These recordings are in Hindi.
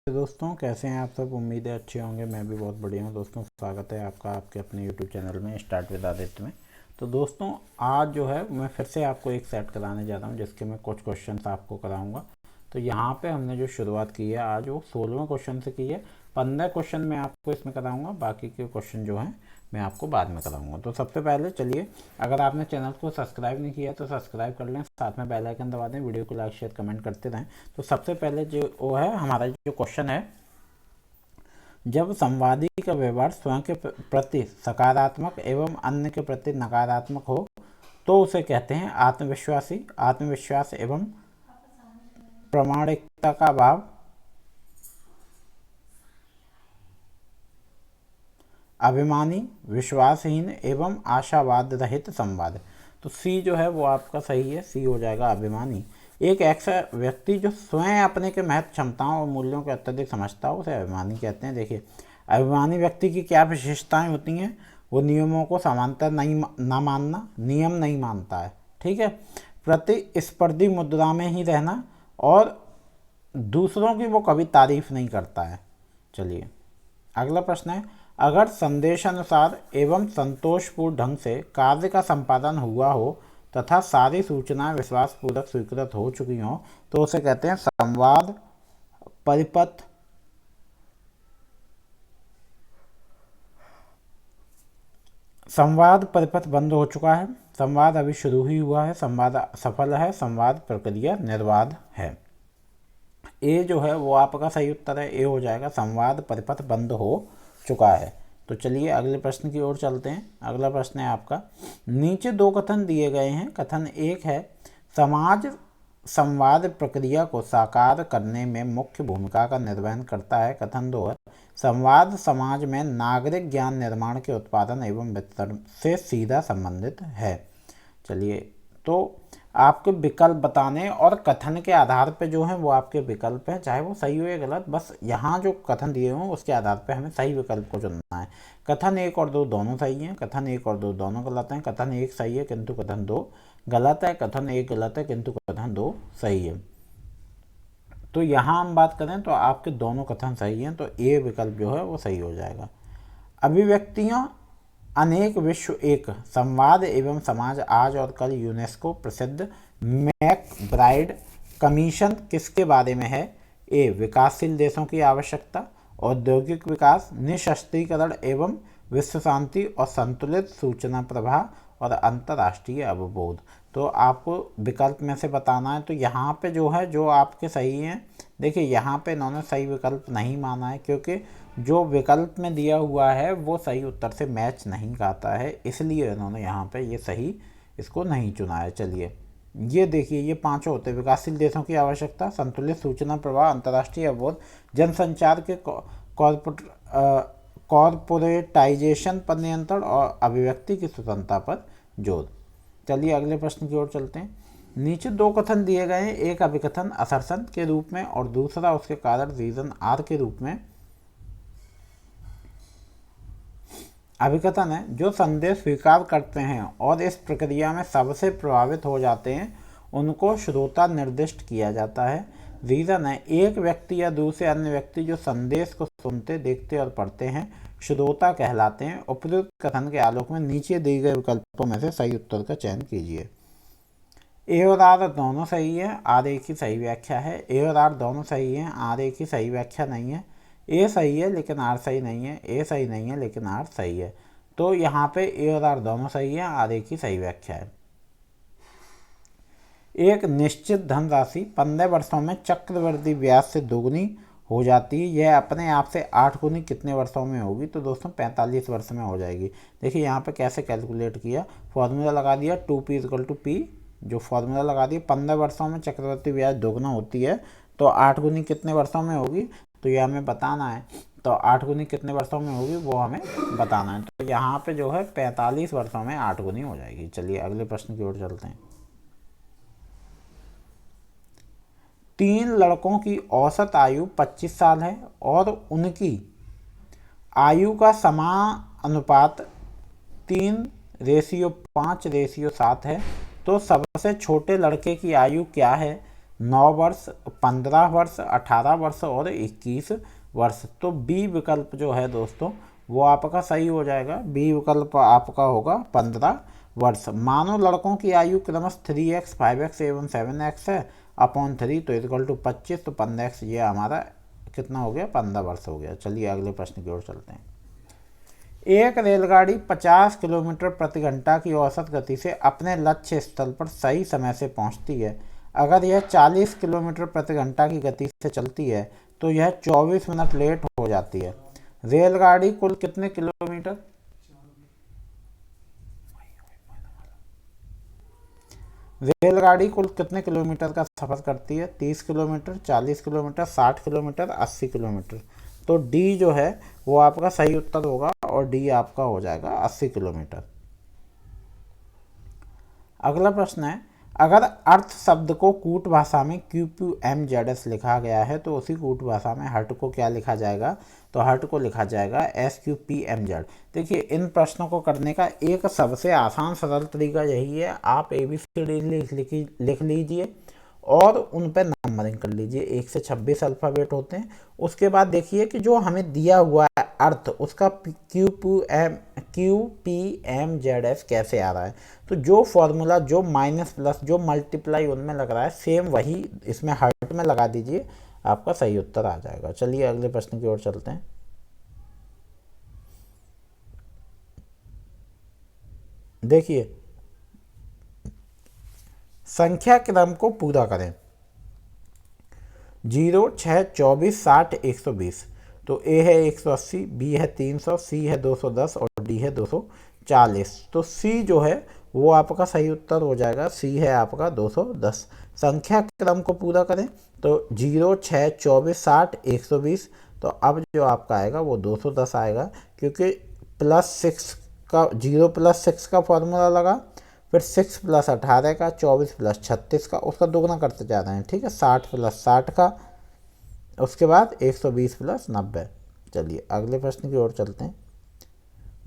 दोस्तों, कैसे हैं आप सब। उम्मीद है अच्छे होंगे। मैं भी बहुत बढ़िया हूं। दोस्तों, स्वागत है आपका आपके अपने यूट्यूब चैनल में स्टार्ट विद आदित्य में। तो दोस्तों, आज जो है मैं फिर से आपको एक सेट कराने जा रहा हूं, जिसके मैं कुछ क्वेश्चंस आपको कराऊंगा। तो यहाँ पे हमने जो शुरुआत की है आज वो 16वें क्वेश्चन से की है। 15 क्वेश्चन मैं आपको इसमें कराऊंगा, बाकी के क्वेश्चन जो हैं मैं आपको बाद में कराऊंगा। तो सबसे पहले चलिए, अगर आपने चैनल को सब्सक्राइब नहीं किया तो सब्सक्राइब कर लें, साथ में बेल आइकन दबा दें, वीडियो को लाइक शेयर कमेंट करते रहें। तो सबसे पहले जो वो है हमारा जो क्वेश्चन है, जब संवादी का व्यवहार स्वयं के प्रति सकारात्मक एवं अन्य के प्रति नकारात्मक हो तो उसे कहते हैं आत्मविश्वासी, आत्मविश्वास एवं प्रामाणिकता का अभाव, अभिमानी, विश्वासहीन एवं आशावाद रहित संवाद। तो सी जो है वो आपका सही है, सी हो जाएगा अभिमानी। एक ऐसा व्यक्ति जो स्वयं अपने के महत्व, क्षमताओं और मूल्यों को अत्यधिक समझता हो उसे अभिमानी कहते हैं। देखिए, अभिमानी व्यक्ति की क्या विशेषताएं होती हैं। वो नियमों को समानता नहीं ना मानना, नियम नहीं मानता है, ठीक है। प्रतिस्पर्धी मुद्रा में ही रहना और दूसरों की वो कभी तारीफ नहीं करता है। चलिए अगला प्रश्न है, अगर संदेशानुसार एवं संतोषपूर्ण ढंग से कार्य का संपादन हुआ हो तथा सारी सूचनाएं विश्वासपूर्वक स्वीकृत हो चुकी हों तो उसे कहते हैं संवाद परिपथ, संवाद परिपथ बंद हो चुका है, संवाद अभी शुरू ही हुआ है, संवाद सफल है, संवाद प्रक्रिया निर्बाध है। ए जो है वो आपका सही उत्तर है, ए हो जाएगा, संवाद परिपथ बंद हो चुका है। तो चलिए अगले प्रश्न की ओर चलते हैं। अगला प्रश्न है आपका, नीचे दो कथन दिए गए हैं। कथन एक है, समाज संवाद प्रक्रिया को साकार करने में मुख्य भूमिका का निर्वहन करता है। कथन दो है, संवाद समाज में नागरिक ज्ञान निर्माण के उत्पादन एवं वितरण से सीधा संबंधित है। चलिए, तो आपके विकल्प बताने और कथन के आधार पे जो है वो आपके विकल्प है, चाहे वो सही हो या गलत, बस यहाँ जो कथन दिए हों उसके आधार पे हमें सही विकल्प को चुनना है। कथन एक और दो दोनों सही हैं, कथन एक और दो दोनों गलत हैं, कथन एक सही है किंतु कथन दो गलत है, कथन एक गलत है किंतु कथन दो सही है। तो यहाँ हम बात करें तो आपके दोनों कथन सही हैं, तो ए विकल्प जो है वो सही हो जाएगा। अभिव्यक्तियाँ अनेक विश्व एक, संवाद एवं समाज आज और कल, यूनेस्को प्रसिद्ध मैकब्राइड कमीशन किसके बारे में है। ए विकासशील देशों की आवश्यकता, औद्योगिक विकास, निशस्त्रीकरण एवं विश्व शांति और संतुलित सूचना प्रवाह और अंतर्राष्ट्रीय अवबोध। तो आपको विकल्प में से बताना है। तो यहाँ पे जो है जो आपके सही हैं, देखिए यहाँ पे इन्होंने सही विकल्प नहीं माना है क्योंकि जो विकल्प में दिया हुआ है वो सही उत्तर से मैच नहीं खाता है, इसलिए इन्होंने यहाँ पे ये सही इसको नहीं चुना है। चलिए ये देखिए, ये पांचों होते हैं, विकासशील देशों की आवश्यकता, संतुलित सूचना प्रवाह, अंतर्राष्ट्रीय अवबोध, जनसंचार के कॉरपोरेटाइजेशन पर नियंत्रण और अभिव्यक्ति की स्वतंत्रता पर जोर। चलिए अगले प्रश्न की ओर चलते हैं। नीचे दो कथन दिए गए हैं, एक अभिकथन असर्सन के रूप में और दूसरा उसके कारण रीजन आर के रूप में। अभिकथन है, जो संदेश स्वीकार करते हैं और इस प्रक्रिया में सबसे प्रभावित हो जाते हैं उनको श्रोता निर्दिष्ट किया जाता है। रीजन है, एक व्यक्ति या दूसरे अन्य व्यक्ति जो संदेश को सुनते, देखते और पढ़ते हैं श्रोता कहलाते हैं। उपयुक्त कथन के आलोक में नीचे दिए गए विकल्पों में से सही उत्तर का चयन कीजिए। ए और आर दोनों सही है, आर ए की सही व्याख्या है। ए और आर दोनों सही हैं, आर ए की सही व्याख्या नहीं है। ए सही है लेकिन आर सही नहीं है, ए सही नहीं है लेकिन आर सही है। तो यहाँ पे ए और आर दोनों सही है, आर ए की सही व्याख्या है। एक निश्चित धनराशि 15 वर्षों में चक्रवृद्धि ब्याज से दोगुनी हो जाती है, यह अपने आप से 8 गुनी कितने वर्षों में होगी। तो दोस्तों 45 वर्ष में हो जाएगी। देखिए यहाँ पे कैसे कैलकुलेट किया, फॉर्मूला लगा दिया 2p = p, जो फॉर्मूला लगा दिया 15 वर्षों में चक्रवृद्धि ब्याज दोगुना होती है तो 8 गुनी कितने वर्षों में होगी, तो ये हमें बताना है। तो 8 गुनी कितने वर्षों में होगी वो हमें बताना है। तो यहाँ पे जो है 45 वर्षों में 8 गुनी हो जाएगी। चलिए अगले प्रश्न की ओर चलते हैं। 3 लड़कों की औसत आयु 25 साल है और उनकी आयु का समानुपात 3:5:7 है, तो सबसे छोटे लड़के की आयु क्या है। 9 वर्ष, 15 वर्ष, 18 वर्ष और 21 वर्ष। तो बी विकल्प जो है दोस्तों वो आपका सही हो जाएगा। बी विकल्प आपका होगा 15 वर्ष। मानो लड़कों की आयु क्रमश 3x, 5x एवं 7x है अपॉन 3 तो इक्वल टू 25, तो 15x ये हमारा कितना हो गया, 15 वर्ष हो गया। चलिए अगले प्रश्न की ओर चलते हैं। एक रेलगाड़ी 50 किलोमीटर प्रति घंटा की औसत गति से अपने लक्ष्य स्थल पर सही समय से पहुंचती है। अगर यह 40 किलोमीटर प्रति घंटा की गति से चलती है तो यह 24 मिनट लेट हो जाती है। रेलगाड़ी कुल कितने किलोमीटर रेलगाड़ी कुल कितने किलोमीटर का सफ़र करती है? 30 किलोमीटर, 40 किलोमीटर, 60 किलोमीटर, 80 किलोमीटर। तो डी जो है वो आपका सही उत्तर होगा और डी आपका हो जाएगा 80 किलोमीटर। अगला प्रश्न है, अगर अर्थ शब्द को कूट भाषा में QQMZS लिखा गया है तो उसी कूट भाषा में हर्ट को क्या लिखा जाएगा? तो हर्ट को लिखा जाएगा SQPMZ। देखिए इन प्रश्नों को करने का एक सबसे आसान सरल तरीका यही है, आप ABCD लिख लीजिए और उन पर नंबरिंग कर लीजिए। 1 से 26 अल्फ़ाबेट होते हैं। उसके बाद देखिए कि जो हमें दिया हुआ है अर्थ उसका QPMZS कैसे आ रहा है। तो जो फॉर्मूला जो माइनस प्लस जो मल्टीप्लाई उनमें लग रहा है सेम वही इसमें हर्ट में लगा दीजिए, आपका सही उत्तर आ जाएगा। चलिए अगले प्रश्न की ओर चलते हैं। देखिए संख्या क्रम को पूरा करें। 0, 6, 24, 60, 120। तो ए है 180, बी है 300, सी है 210 और डी है 240। तो सी जो है वो आपका सही उत्तर हो जाएगा। सी है आपका 210। संख्या क्रम को पूरा करें तो 0, 6, 24, 60, 120। तो अब जो आपका आएगा वो 210 आएगा, क्योंकि +6 का 0 + 6 का फॉर्मूला लगा, फिर 6 + 18 का, 24 + 36 का, उसका दोगुना करते जा रहे हैं। ठीक है, 60 + 60 का, उसके बाद 120 + 90। चलिए अगले प्रश्न की ओर चलते हैं।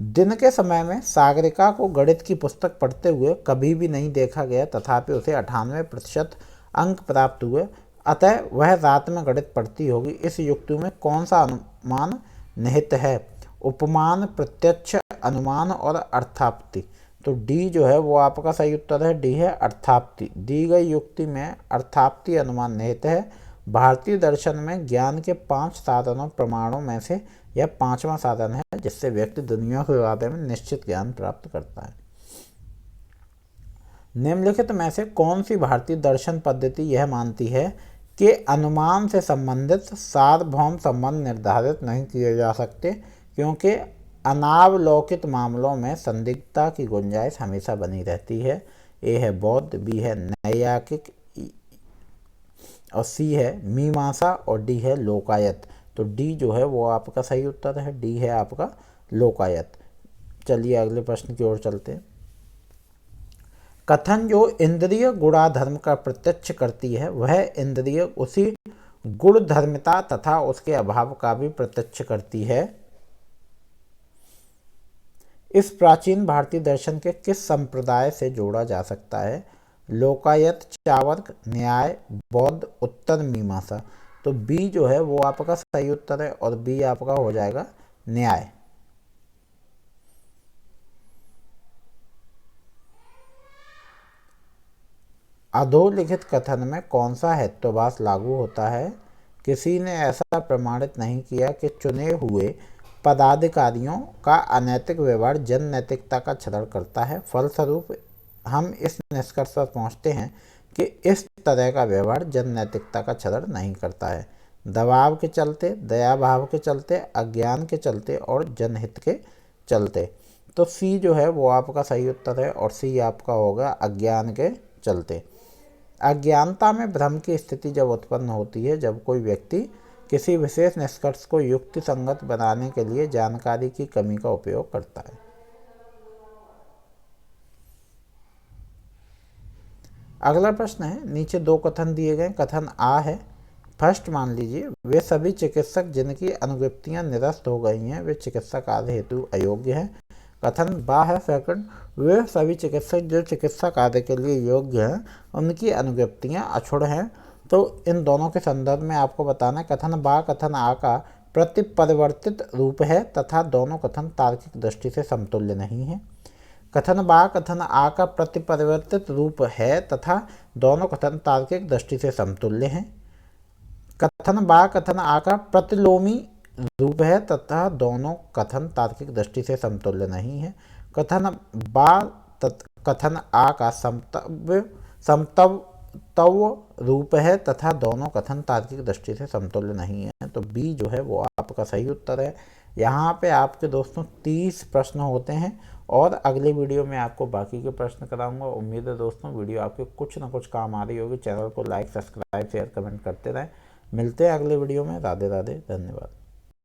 दिन के समय में सागरिका को गणित की पुस्तक पढ़ते हुए कभी भी नहीं देखा गया, तथापि उसे 98% अंक प्राप्त हुए, अतः वह रात में गणित पढ़ती होगी। इस युक्ति में कौन सा अनुमान निहित है? उपमान, प्रत्यक्ष अनुमान और अर्थाप्ति। तो डी जो है वो आपका सही उत्तर है। डी है अर्थाप्ति। दी गई युक्ति में अर्थाप्ति अनुमान निहित है। भारतीय दर्शन में ज्ञान के 5 साधनों प्रमाणों में से यह 5वां साधन है, जिससे व्यक्ति दुनिया के बारे में निश्चित ज्ञान प्राप्त करता है। निम्नलिखित में से कौन सी भारतीय दर्शन पद्धति यह मानती है कि अनुमान से संबंधित सार्वभौम संबंध निर्धारित नहीं किए जा सकते, क्योंकि अनावलोकित मामलों में संदिग्धता की गुंजाइश हमेशा बनी रहती है? ए है बौद्ध, बी है नैयायिक और सी है मीमांसा और डी है लोकायत। तो डी जो है वो आपका सही उत्तर है। डी है आपका लोकायत। चलिए अगले प्रश्न की ओर चलते हैं। कथन जो इंद्रिय गुणाधर्म का प्रत्यक्ष करती है वह इंद्रिय उसी गुणधर्मिता तथा उसके अभाव का भी प्रत्यक्ष करती है। इस प्राचीन भारतीय दर्शन के किस संप्रदाय से जोड़ा जा सकता है? लोकायत, चार्वाक, न्याय, बौद्ध, उत्तर मीमांसा। तो बी जो है वो आपका सही उत्तर है और बी आपका हो जाएगा न्याय। अधोलिखित कथन में कौन सा हेतुवाद लागू होता है? किसी ने ऐसा प्रमाणित नहीं किया कि चुने हुए पदाधिकारियों का अनैतिक व्यवहार जन नैतिकता का क्षरण करता है। फलस्वरूप हम इस निष्कर्ष पर पहुँचते हैं कि इस तरह का व्यवहार जन नैतिकता का क्षरण नहीं करता है। दबाव के चलते, दया भाव के चलते, अज्ञान के चलते और जनहित के चलते। तो सी जो है वो आपका सही उत्तर है और सी आपका होगा अज्ञान के चलते। अज्ञानता में भ्रम की स्थिति जब उत्पन्न होती है जब कोई व्यक्ति किसी विशेष निष्कर्ष को युक्ति संगत बनाने के लिए जानकारी की कमी का उपयोग करता है। अगला प्रश्न है, नीचे 2 कथन दिए गए। कथन आ है, फर्स्ट मान लीजिए, वे सभी चिकित्सक जिनकी अनुवृत्तियां निरस्त हो गई हैं वे चिकित्सा कार्य हेतु अयोग्य हैं। कथन बा है सेकंड, वे सभी चिकित्सक जो चिकित्सा कार्य के लिए योग्य हैं उनकी अनुवृत्तियां अक्षुण्ण हैं। तो इन दोनों के संदर्भ में आपको बताना है कथन बा कथन आ का प्रतिपरिवर्तित रूप है तथा दोनों कथन तार्किक दृष्टि से समतुल्य नहीं है। कथन बा कथन आ का प्रतिपरिवर्तित रूप है तथा दोनों कथन तार्किक दृष्टि से समतुल्य हैं। कथन बा कथन आ का प्रतिलोमी रूप है तथा दोनों कथन तार्किक दृष्टि से समतुल्य नहीं है। कथन बा कथन आ का समतव रूप है तथा दोनों कथन तार्किक दृष्टि से समतुल्य नहीं है। तो बी जो है वो आपका सही उत्तर है। यहाँ पे आपके दोस्तों 30 प्रश्न होते हैं और अगले वीडियो में आपको बाकी के प्रश्न कराऊंगा। उम्मीद है दोस्तों वीडियो आपके कुछ ना कुछ काम आ रही होगी। चैनल को लाइक, सब्सक्राइब, शेयर, कमेंट करते रहें। मिलते हैं अगले वीडियो में। राधे राधे, धन्यवाद।